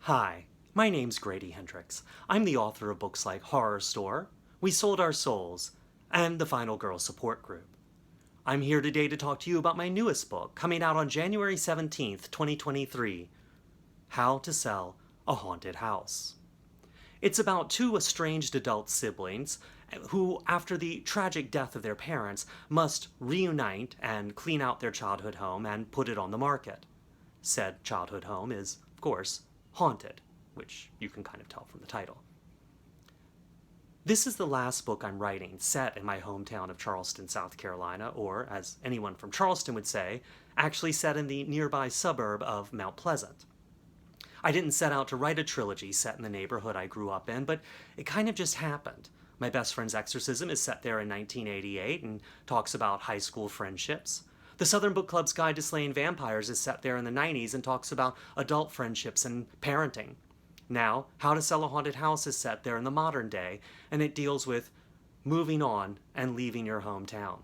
Hi, my name's Grady Hendrix. I'm the author of books like Horror Store, We Sold Our Souls, and The Final Girl Support Group. I'm here today to talk to you about my newest book, coming out on January 17th, 2023, How to Sell a Haunted House. It's about two estranged adult siblings who, after the tragic death of their parents, must reunite and clean out their childhood home and put it on the market. Said childhood home is, of course, haunted, which you can kind of tell from the title. This is the last book I'm writing set in my hometown of Charleston, South Carolina, or, as anyone from Charleston would say, actually set in the nearby suburb of Mount Pleasant. I didn't set out to write a trilogy set in the neighborhood I grew up in, but it kind of just happened. My best friend's exorcism is set there in 1988 and talks about high school friendships. The Southern Book Club's Guide to Slaying Vampires is set there in the 90s and talks about adult friendships and parenting. Now, How to Sell a Haunted House is set there in the modern day, and it deals with moving on and leaving your hometown.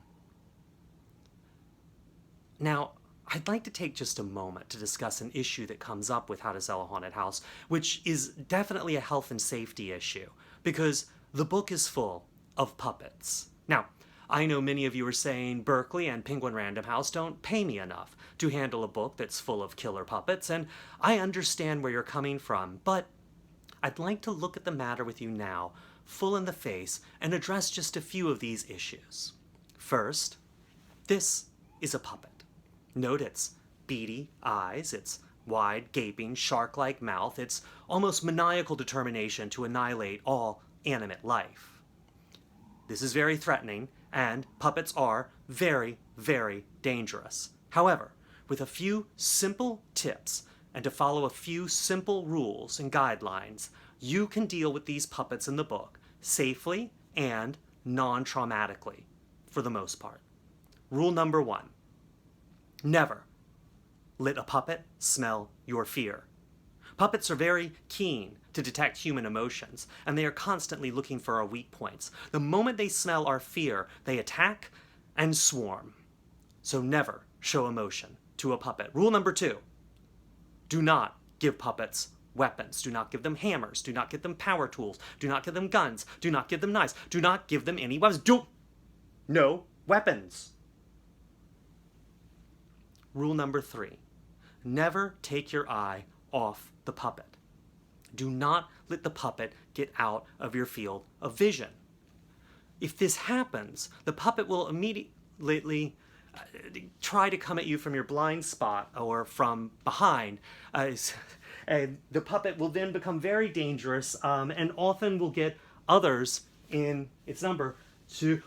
Now, I'd like to take just a moment to discuss an issue that comes up with How to Sell a Haunted House, which is definitely a health and safety issue, because the book is full of puppets. Now, I know many of you are saying Berkeley and Penguin Random House don't pay me enough to handle a book that's full of killer puppets, and I understand where you're coming from, but I'd like to look at the matter with you now, full in the face, and address just a few of these issues. First, this is a puppet. Note its beady eyes, its wide, gaping, shark-like mouth, its almost maniacal determination to annihilate all animate life. This is very threatening, and puppets are very, very dangerous. However, with a few simple tips and to follow a few simple rules and guidelines, you can deal with these puppets in the book safely and non-traumatically, for the most part. Rule number 1. Never let a puppet smell your fear. Puppets are very keen to detect human emotions, and they are constantly looking for our weak points. The moment they smell our fear, they attack and swarm. So never show emotion to a puppet. Rule number 2, do not give puppets weapons. Do not give them hammers. Do not give them power tools. Do not give them guns. Do not give them knives. Do not give them any weapons. No weapons. Rule number 3, never take your eye off the puppet. Do not let the puppet get out of your field of vision. If this happens, the puppet will immediately try to come at you from your blind spot or from behind. And the puppet will then become very dangerous and often will get others in its number to